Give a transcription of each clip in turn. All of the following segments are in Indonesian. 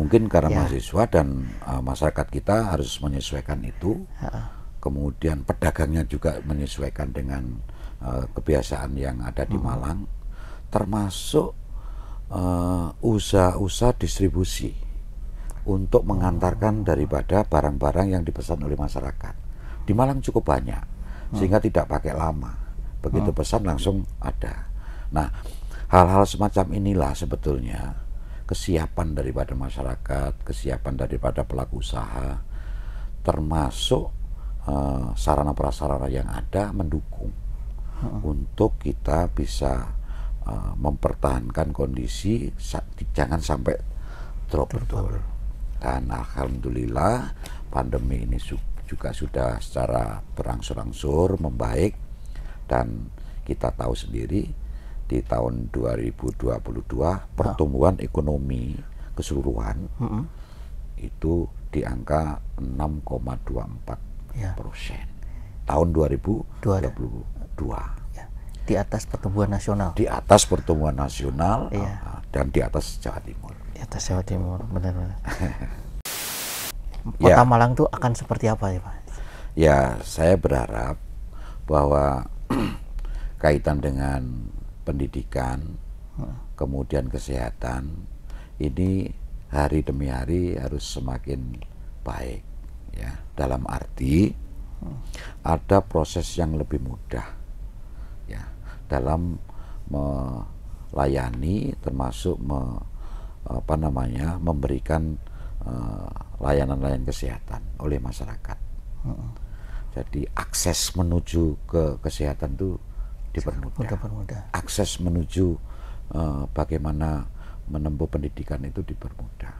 mungkin karena mahasiswa dan masyarakat kita harus menyesuaikan itu. Kemudian pedagangnya juga menyesuaikan dengan kebiasaan yang ada di Malang, termasuk usaha-usaha distribusi untuk mengantarkan daripada barang-barang yang dipesan oleh masyarakat. Di Malang cukup banyak, sehingga tidak pakai lama. Begitu pesan langsung ada. Nah, hal-hal semacam inilah sebetulnya kesiapan daripada masyarakat, kesiapan daripada pelaku usaha, termasuk sarana prasarana yang ada mendukung untuk kita bisa mempertahankan kondisi jangan sampai drop betul. Dan alhamdulillah pandemi ini juga sudah secara berangsur-angsur membaik, dan kita tahu sendiri di tahun 2022 pertumbuhan ekonomi keseluruhan itu di angka 6,24%. Tahun 2022. Di atas pertumbuhan nasional. Di atas pertumbuhan nasional dan di atas Jawa Timur. Di atas Jawa Timur, benar-benar. Kota Malang itu akan seperti apa ya, Pak? Ya, saya berharap bahwa kaitan dengan pendidikan, kemudian kesehatan, ini hari demi hari harus semakin baik, ya. Dalam arti ada proses yang lebih mudah, ya, dalam melayani, termasuk memberikan layanan-layanan kesehatan oleh masyarakat. Jadi akses menuju ke kesehatan itu dipermudah. Akses menuju bagaimana menempuh pendidikan itu dipermudah.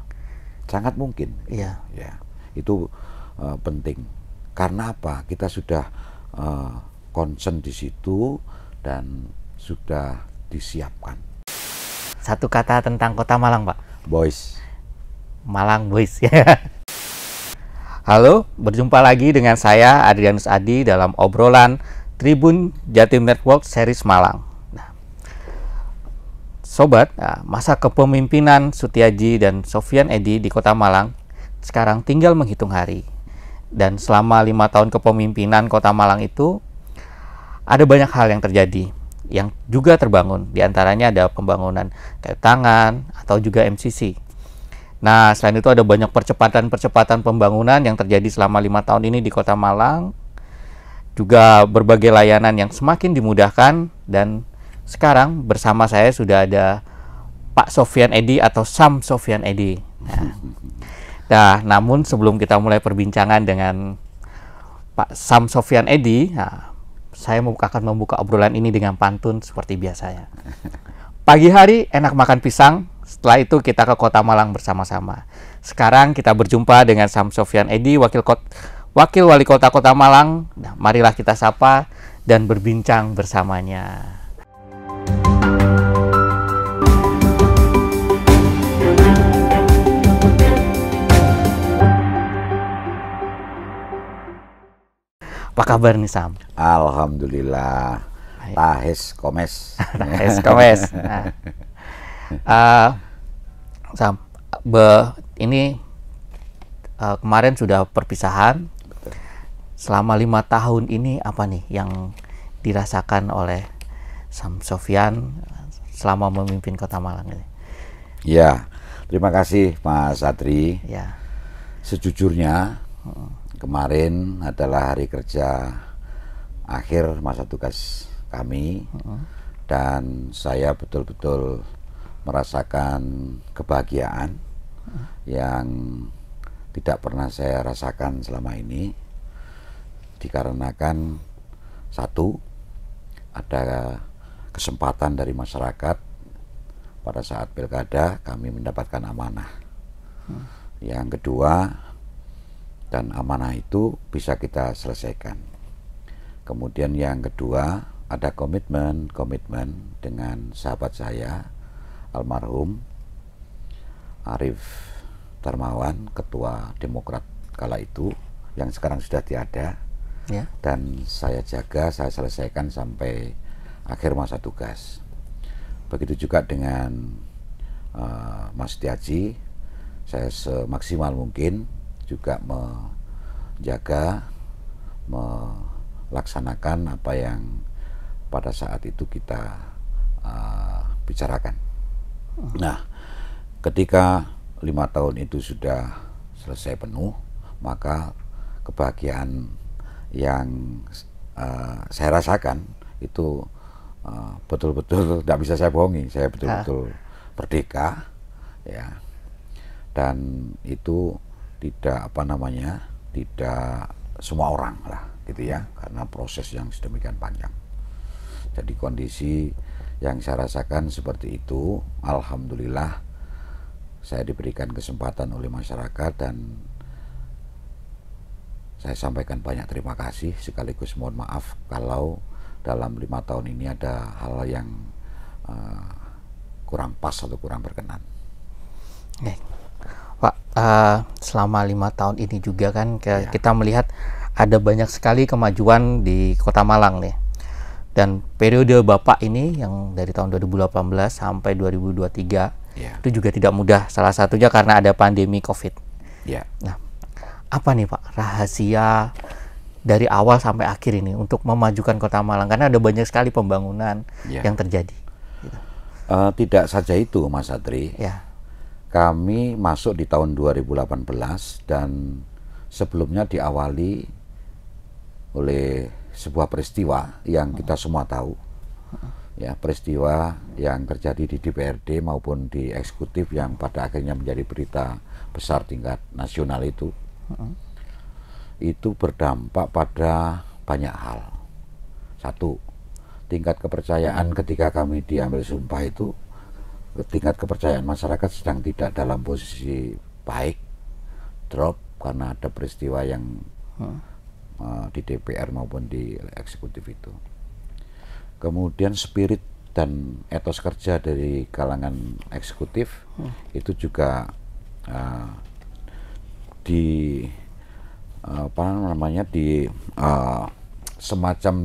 Sangat mungkin. Iya. Ya, itu penting. Karena apa? Kita sudah concern di situ dan sudah disiapkan. Satu kata tentang Kota Malang, Pak. Boys. Malang Boys. Halo, berjumpa lagi dengan saya Adrianus Adi dalam obrolan Tribun Jatim Network Series Malang. Nah, Sobat, masa kepemimpinan Sutiaji dan Sofyan Edy di Kota Malang sekarang tinggal menghitung hari. Dan selama 5 tahun kepemimpinan Kota Malang itu ada banyak hal yang terjadi, yang juga terbangun. Di antaranya ada pembangunan kayu tangan atau juga MCC. Nah, selain itu ada banyak percepatan pembangunan yang terjadi selama 5 tahun ini di Kota Malang. Juga berbagai layanan yang semakin dimudahkan, dan sekarang bersama saya sudah ada Pak Sofyan Edy atau Sam Sofyan Edy. Nah, namun sebelum kita mulai perbincangan dengan Pak Sam Sofyan Edy, saya akan membuka obrolan ini dengan pantun seperti biasanya. Pagi hari enak makan pisang, setelah itu kita ke Kota Malang bersama-sama. Sekarang kita berjumpa dengan Sam Sofyan Edy, Wakil Wali Kota Kota Malang. Nah, marilah kita sapa dan berbincang bersamanya. Apa kabar nih, Sam? Alhamdulillah. Tahes komes. Tahes komes. Nah, Sam, ini kemarin sudah perpisahan. Selama 5 tahun ini apa nih yang dirasakan oleh Sam Sofyan selama memimpin Kota Malang ini? Ya, terima kasih Mas Adri. Ya. Sejujurnya kemarin adalah hari kerja akhir masa tugas kami, dan saya betul-betul merasakan kebahagiaan yang tidak pernah saya rasakan selama ini. Dikarenakan satu, ada kesempatan dari masyarakat pada saat pilkada kami mendapatkan amanah. Yang kedua, dan amanah itu bisa kita selesaikan. Kemudian yang kedua, ada komitmen dengan sahabat saya almarhum Arief Darmawan, ketua Demokrat kala itu, yang sekarang sudah tiada. Ya. Dan saya jaga, saya selesaikan sampai akhir masa tugas. Begitu juga dengan Mas Sutiaji, saya semaksimal mungkin juga menjaga, melaksanakan apa yang pada saat itu kita bicarakan. Nah, ketika 5 tahun itu sudah selesai penuh, maka kebahagiaan yang saya rasakan itu betul-betul tidak bisa saya bohongi. Saya betul-betul merdeka, ya, dan itu tidak tidak semua orang lah, gitu ya, karena proses yang sedemikian panjang. Jadi kondisi yang saya rasakan seperti itu, alhamdulillah saya diberikan kesempatan oleh masyarakat, dan saya sampaikan banyak terima kasih, sekaligus mohon maaf kalau dalam 5 tahun ini ada hal yang kurang pas atau kurang berkenan. Pak, selama 5 tahun ini juga kan kita melihat ada banyak sekali kemajuan di Kota Malang nih. Dan periode Bapak ini yang dari tahun 2018 sampai 2023 itu juga tidak mudah. Salah satunya karena ada pandemi COVID. Nah, apa nih Pak rahasia dari awal sampai akhir ini untuk memajukan Kota Malang? Karena ada banyak sekali pembangunan yang terjadi. Gitu. Tidak saja itu, Mas Adri. Kami masuk di tahun 2018 dan sebelumnya diawali oleh sebuah peristiwa yang kita semua tahu, ya, peristiwa yang terjadi di DPRD maupun di eksekutif yang pada akhirnya menjadi berita besar tingkat nasional itu berdampak pada banyak hal. Satu, tingkat kepercayaan ketika kami diambil sumpah itu, tingkat kepercayaan masyarakat sedang tidak dalam posisi baik, drop karena ada peristiwa yang di DPR maupun di eksekutif itu. Kemudian spirit dan etos kerja dari kalangan eksekutif itu juga semacam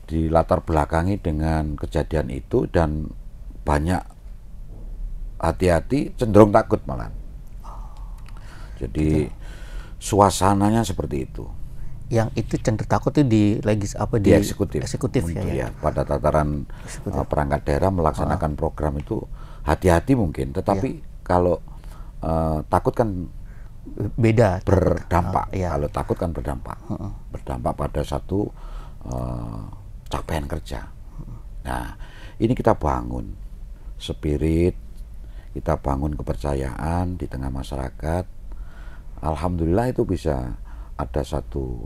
di latar belakangi dengan kejadian itu, dan banyak hati-hati, cenderung takut malah. Jadi suasananya seperti itu. Yang itu cenderung takut itu di eksekutif ya. Pada tataran perangkat daerah melaksanakan program itu hati-hati mungkin, tetapi kalau takut kan beda, berdampak. Kalau takut kan berdampak pada satu capaian kerja. Nah, ini kita bangun spirit, kita bangun kepercayaan di tengah masyarakat. Alhamdulillah itu bisa ada satu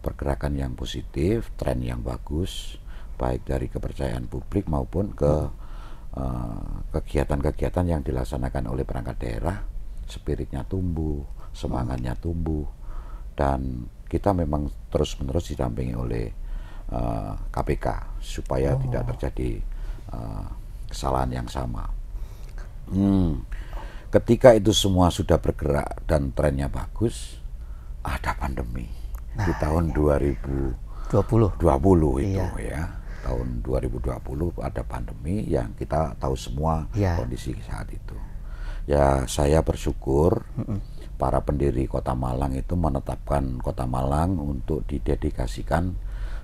pergerakan yang positif, tren yang bagus, baik dari kepercayaan publik maupun ke kegiatan-kegiatan yang dilaksanakan oleh perangkat daerah. Spiritnya tumbuh, semangatnya tumbuh, dan kita memang terus-menerus didampingi oleh KPK supaya tidak terjadi kesalahan yang sama. Ketika itu semua sudah bergerak dan trennya bagus, ada pandemi di tahun 2020 itu, ya. Tahun 2020 ada pandemi yang kita tahu semua kondisi saat itu. Ya, saya bersyukur para pendiri Kota Malang itu menetapkan Kota Malang untuk didedikasikan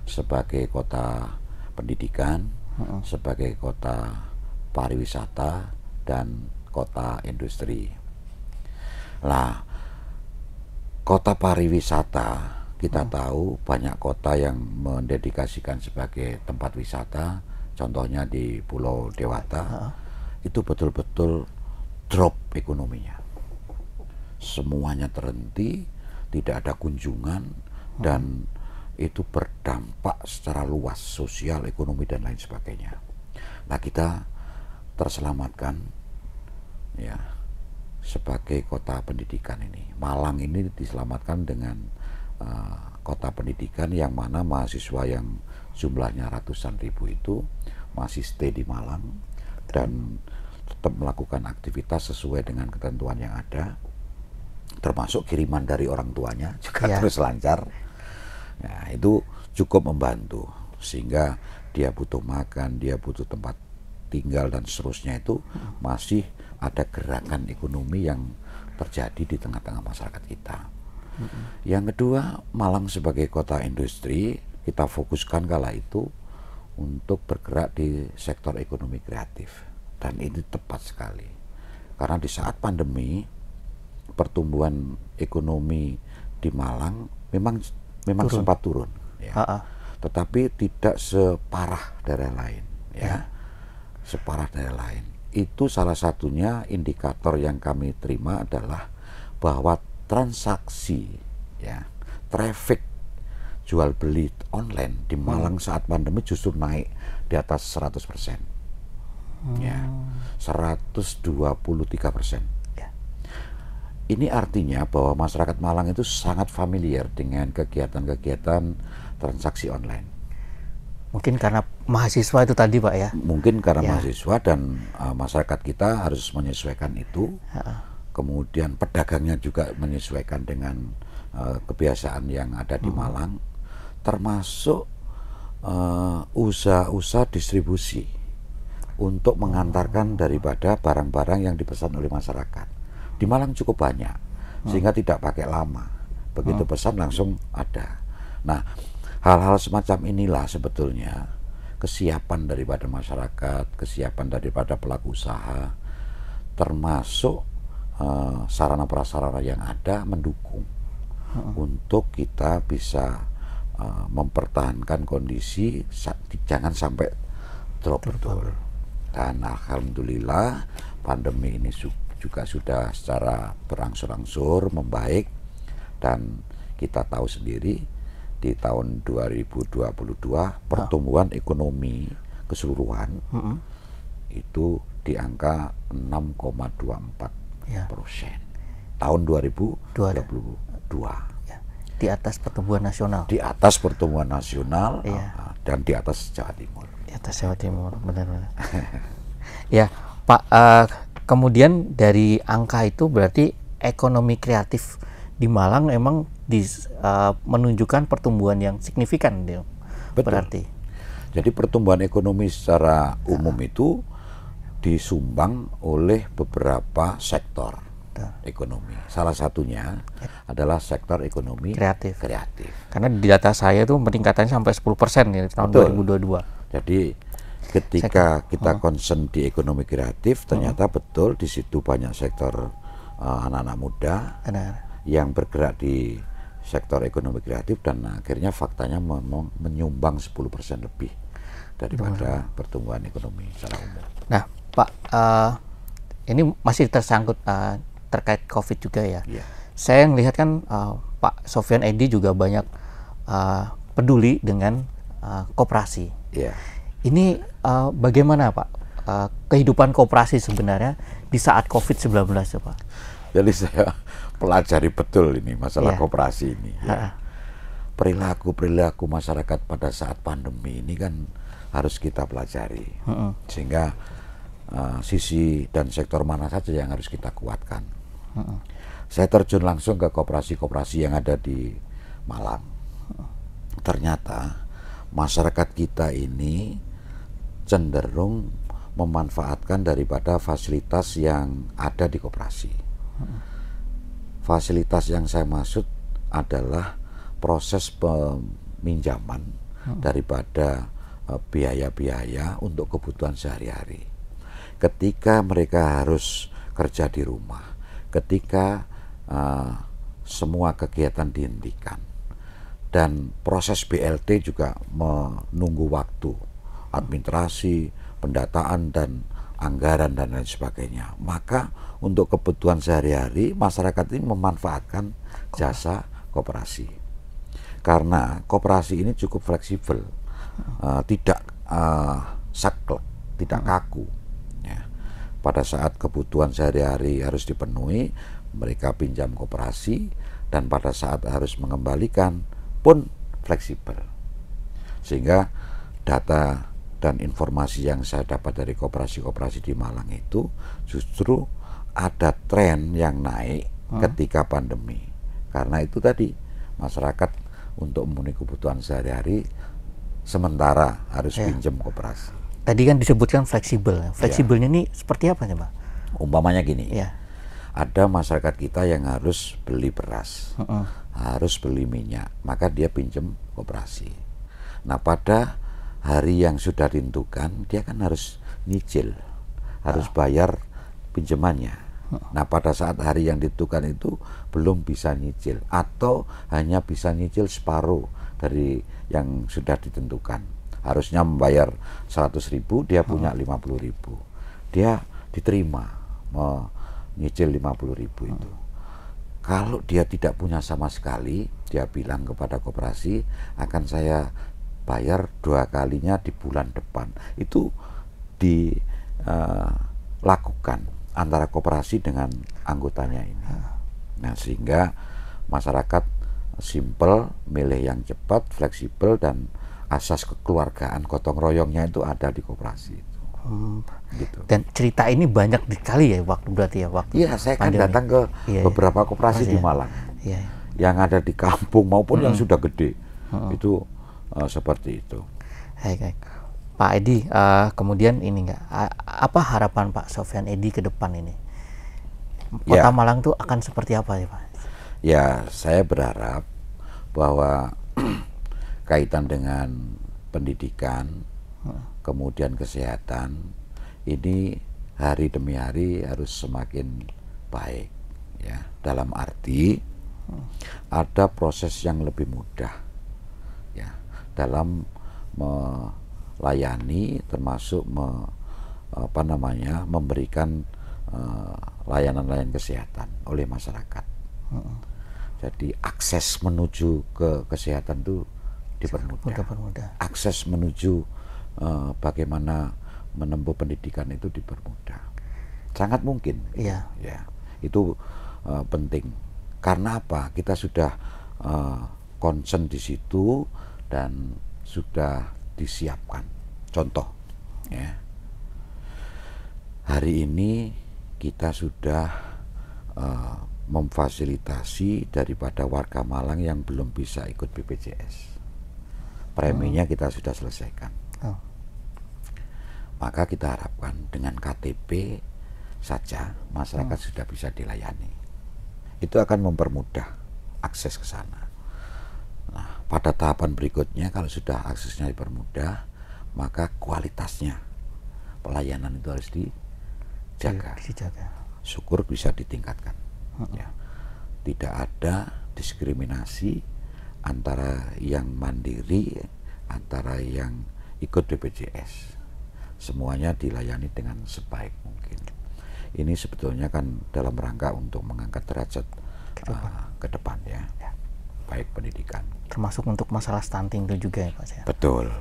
sebagai kota pendidikan, sebagai kota pariwisata, dan kota industri. Nah, kota pariwisata kita tahu banyak kota yang mendedikasikan sebagai tempat wisata. Contohnya di Pulau Dewata itu betul-betul drop ekonominya. Semuanya terhenti, tidak ada kunjungan, dan itu berdampak secara luas sosial, ekonomi, dan lain sebagainya. Nah, kita terselamatkan, ya, sebagai kota pendidikan ini. Malang ini diselamatkan dengan kota pendidikan yang mana mahasiswa yang jumlahnya ratusan ribu itu masih stay di Malang dan tetap melakukan aktivitas sesuai dengan ketentuan yang ada, termasuk kiriman dari orang tuanya juga terus lancar. Nah, itu cukup membantu, sehingga dia butuh makan, dia butuh tempat tinggal dan seterusnya itu masih ada gerakan ekonomi yang terjadi di tengah-tengah masyarakat kita. Yang kedua, Malang sebagai kota industri, kita fokuskan kala itu untuk bergerak di sektor ekonomi kreatif. Dan ini tepat sekali. Karena di saat pandemi, pertumbuhan ekonomi di Malang memang sempat turun. Ya. Tetapi tidak separah daerah lain. Ya. Separah daerah lain. Itu salah satunya indikator yang kami terima adalah bahwa transaksi, ya, traffic jual beli online di Malang saat pandemi justru naik di atas 100%. Ya, 123%. Ya. Ini artinya bahwa masyarakat Malang itu sangat familiar dengan kegiatan-kegiatan transaksi online. Mungkin karena mahasiswa itu tadi, Pak, ya? Mungkin karena mahasiswa dan masyarakat kita harus menyesuaikan itu. Kemudian pedagangnya juga menyesuaikan dengan kebiasaan yang ada di Malang. Termasuk usaha-usaha distribusi untuk mengantarkan daripada barang-barang yang dipesan oleh masyarakat. Di Malang cukup banyak, sehingga tidak pakai lama. Begitu pesan langsung ada. Nah, hal-hal semacam inilah sebetulnya kesiapan daripada masyarakat, kesiapan daripada pelaku usaha, termasuk sarana prasarana yang ada mendukung untuk kita bisa mempertahankan kondisi jangan sampai drop betul. Dan alhamdulillah pandemi ini juga sudah secara berangsur-angsur membaik, dan kita tahu sendiri di tahun 2022 pertumbuhan ekonomi keseluruhan itu di angka 6,24%. Tahun 2022. Di atas pertumbuhan nasional. Di atas pertumbuhan nasional, dan di atas Jawa Timur. Di atas Jawa Timur, benar-benar. Ya, Pak. Kemudian dari angka itu berarti ekonomi kreatif di Malang memang menunjukkan pertumbuhan yang signifikan, Betul. Berarti. Jadi pertumbuhan ekonomi secara umum itu disumbang oleh beberapa sektor ekonomi. Salah satunya adalah sektor ekonomi kreatif. Karena di data saya itu peningkatannya sampai 10% ya tahun 2022. Jadi ketika kita concern di ekonomi kreatif, ternyata betul di situ banyak sektor anak-anak muda yang bergerak di sektor ekonomi kreatif, dan akhirnya faktanya menyumbang 10% lebih daripada pertumbuhan ekonomi secara umum. Nah, Pak, ini masih tersangkut terkait COVID juga ya. Saya melihat kan Pak Sofyan Edy juga banyak peduli dengan koperasi. Ini bagaimana, Pak, kehidupan koperasi sebenarnya di saat COVID-19 ya, Pak? Jadi saya pelajari betul ini masalah koperasi ini. Perilaku masyarakat pada saat pandemi ini kan harus kita pelajari, sehingga sisi dan sektor mana saja yang harus kita kuatkan. Saya terjun langsung ke koperasi-koperasi yang ada di Malang. Ternyata masyarakat kita ini cenderung memanfaatkan daripada fasilitas yang ada di koperasi. Fasilitas yang saya maksud adalah proses peminjaman daripada biaya-biaya untuk kebutuhan sehari-hari. Ketika mereka harus kerja di rumah, ketika semua kegiatan dihentikan, dan proses BLT juga menunggu waktu, administrasi, pendataan, dan anggaran, dan lain sebagainya, maka untuk kebutuhan sehari-hari masyarakat ini memanfaatkan jasa koperasi. Karena koperasi ini cukup fleksibel, tidak saklek, tidak kaku. Pada saat kebutuhan sehari-hari harus dipenuhi, mereka pinjam koperasi, dan pada saat harus mengembalikan pun fleksibel. Sehingga data dan informasi yang saya dapat dari koperasi-koperasi di Malang itu justru ada tren yang naik ketika pandemi. Karena itu tadi, masyarakat untuk memenuhi kebutuhan sehari-hari sementara harus pinjam koperasi. Tadi kan disebutkan fleksibel. Fleksibelnya ini seperti apa nih, Pak? Umpamanya gini, Ya. ada masyarakat kita yang harus beli beras, harus beli minyak, maka dia pinjam koperasi. Nah, pada hari yang sudah ditentukan, dia kan harus nyicil, harus bayar pinjamannya. Nah, pada saat hari yang ditentukan itu belum bisa nyicil, atau hanya bisa nyicil separuh dari yang sudah ditentukan. Harusnya membayar 100.000, dia punya 50.000. Dia diterima nyicil 50.000 itu. Kalau dia tidak punya sama sekali, dia bilang kepada koperasi, akan saya bayar 2 kalinya di bulan depan. Itu dilakukan antara koperasi dengan anggotanya ini. Nah, sehingga masyarakat simple, milih yang cepat, fleksibel, dan asas kekeluargaan gotong royongnya itu ada di koperasi itu. Gitu. Dan cerita ini banyak sekali ya berarti ya waktu. Iya, saya kan datang ke beberapa koperasi di Malang, yang ada di kampung maupun yang sudah gede, itu seperti itu. Baik. Pak Edi, kemudian ini apa harapan Pak Sofyan Edi ke depan ini? Kota Malang tuh akan seperti apa ya, Pak? Ya, saya berharap bahwa kaitan dengan pendidikan, kemudian kesehatan, ini hari demi hari harus semakin baik, ya. Dalam arti ada proses yang lebih mudah, ya, dalam melayani, termasuk memberikan layanan-layanan kesehatan oleh masyarakat. Jadi akses menuju ke kesehatan itu dipermudah. Akses menuju bagaimana menempuh pendidikan itu dipermudah. Sangat mungkin. Iya. Ya, itu penting. Karena apa? Kita sudah concern di situ dan sudah disiapkan. Contoh, ya. Hari ini kita sudah memfasilitasi daripada warga Malang yang belum bisa ikut BPJS. Preminya kita sudah selesaikan. Maka kita harapkan dengan KTP saja masyarakat sudah bisa dilayani. Itu akan mempermudah akses ke sana. Nah, pada tahapan berikutnya kalau sudah aksesnya dipermudah, maka kualitasnya pelayanan itu harus dijaga. Syukur bisa ditingkatkan. Ya. Tidak ada diskriminasi antara yang mandiri, antara yang ikut BPJS. Semuanya dilayani dengan sebaik mungkin. Ini sebetulnya kan dalam rangka untuk mengangkat derajat ke depan, ya. Baik pendidikan. Termasuk untuk masalah stunting itu juga ya, Pak? Betul.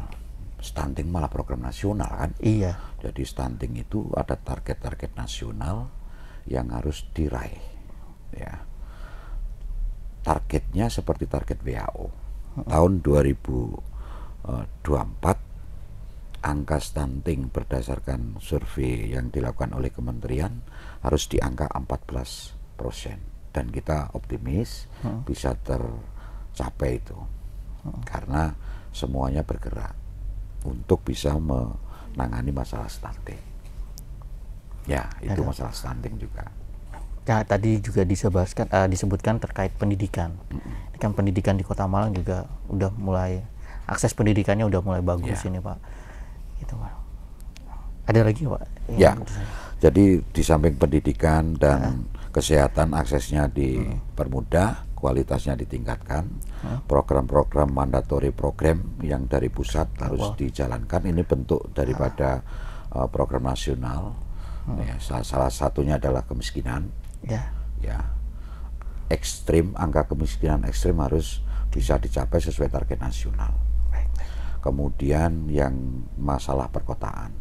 Stunting malah program nasional kan? Iya. Jadi stunting itu ada target-target nasional yang harus diraih, ya. Targetnya seperti target WHO. Tahun 2024 angka stunting berdasarkan survei yang dilakukan oleh kementerian harus di angka 14%, dan kita optimis bisa tercapai itu, karena semuanya bergerak untuk bisa menangani masalah stunting. Ya, itu masalah stunting juga. Ya, tadi juga disebutkan terkait pendidikan. Ini kan pendidikan di Kota Malang juga udah mulai, akses pendidikannya udah mulai bagus ini, Pak. Gitu, Pak. Ada lagi, Pak? Ya. Jadi di samping pendidikan dan kesehatan aksesnya dipermudah, kualitasnya ditingkatkan, program-program mandatori program yang dari pusat harus dijalankan. Ini bentuk daripada program nasional. Ya, salah satunya adalah kemiskinan. Ya, ekstrim, angka kemiskinan ekstrim harus bisa dicapai sesuai target nasional. Kemudian yang masalah perkotaan,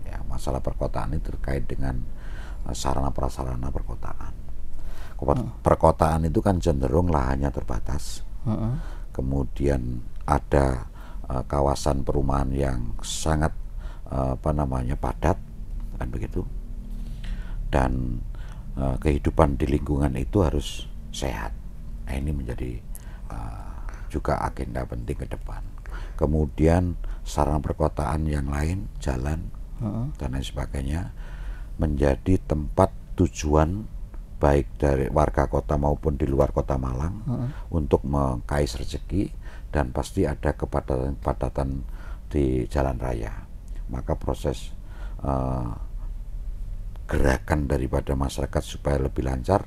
ya, masalah perkotaan ini terkait dengan sarana prasarana perkotaan. Perkotaan itu kan cenderung lahannya terbatas. Kemudian ada kawasan perumahan yang sangat padat, kan begitu. Dan kehidupan di lingkungan itu harus sehat. Nah, ini menjadi juga agenda penting ke depan. Kemudian sarana perkotaan yang lain, jalan dan lain sebagainya, menjadi tempat tujuan baik dari warga kota maupun di luar kota Malang untuk mengais rezeki, dan pasti ada kepadatan di jalan raya. Maka proses gerakan daripada masyarakat supaya lebih lancar,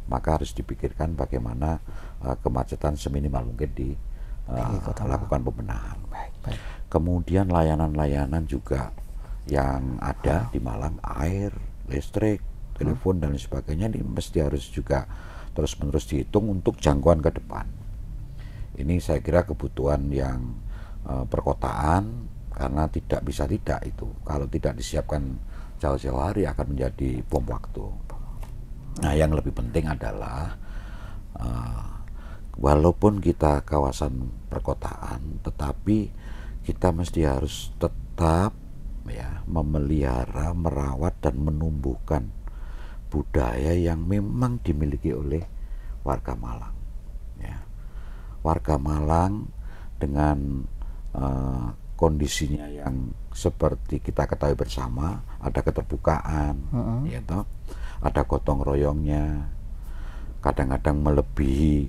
maka harus dipikirkan bagaimana kemacetan seminimal mungkin lakukan pembenahan. Kemudian layanan-layanan juga yang ada di Malang, air, listrik, telepon dan lain sebagainya, ini mesti harus juga terus-menerus dihitung untuk jangkauan ke depan. Ini saya kira kebutuhan yang perkotaan, karena tidak bisa tidak itu. Kalau tidak disiapkan jauh-jauh hari akan menjadi bom waktu. Nah, yang lebih penting adalah walaupun kita kawasan perkotaan, tetapi kita mesti harus tetap ya memelihara, merawat dan menumbuhkan budaya yang memang dimiliki oleh warga Malang. Ya. Warga Malang dengan kondisinya yang seperti kita ketahui bersama, ada keterbukaan, ya toh, ada gotong royongnya, kadang-kadang melebihi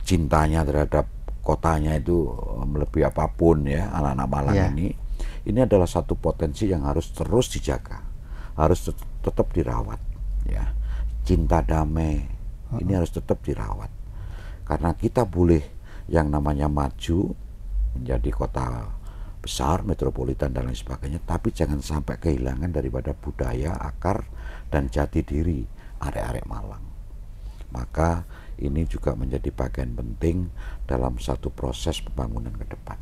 cintanya terhadap kotanya itu melebihi apapun ya anak-anak Malang ini. Ini adalah satu potensi yang harus terus dijaga, harus tetap dirawat ya. Cinta damai ini harus tetap dirawat, karena kita boleh yang namanya maju menjadi kota besar, metropolitan dan lain sebagainya, tapi jangan sampai kehilangan daripada budaya, akar dan jati diri arek-arek Malang. Maka ini juga menjadi bagian penting dalam satu proses pembangunan ke depan.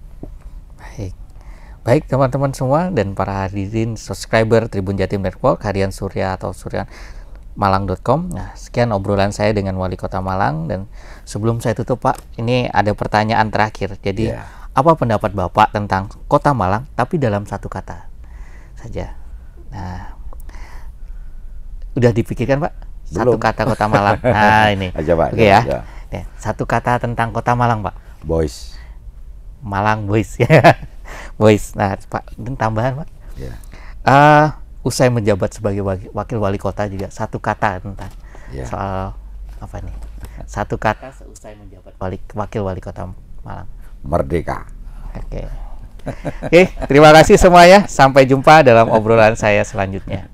Baik teman-teman semua dan para hadirin subscriber Tribun Jatim Network, Harian Surya atau suryanmalang.com. Nah, sekian obrolan saya dengan Wali Kota Malang, dan sebelum saya tutup Pak, ini ada pertanyaan terakhir. Jadi apa pendapat Bapak tentang Kota Malang tapi dalam satu kata saja? Nah, udah dipikirkan Pak? Satu kata Kota Malang. Nah, ini. Aja Pak. Oke ya. Satu kata tentang Kota Malang Pak. Boys. Malang Boys ya. Boys. Nah, Pak, dan tambahan Pak. Usai menjabat sebagai wakil wali kota juga satu kata tentang soal apa nih? Satu kata seusai menjabat wakil wali kota Malang. Merdeka. Oke, terima kasih semuanya. Sampai jumpa dalam obrolan saya selanjutnya.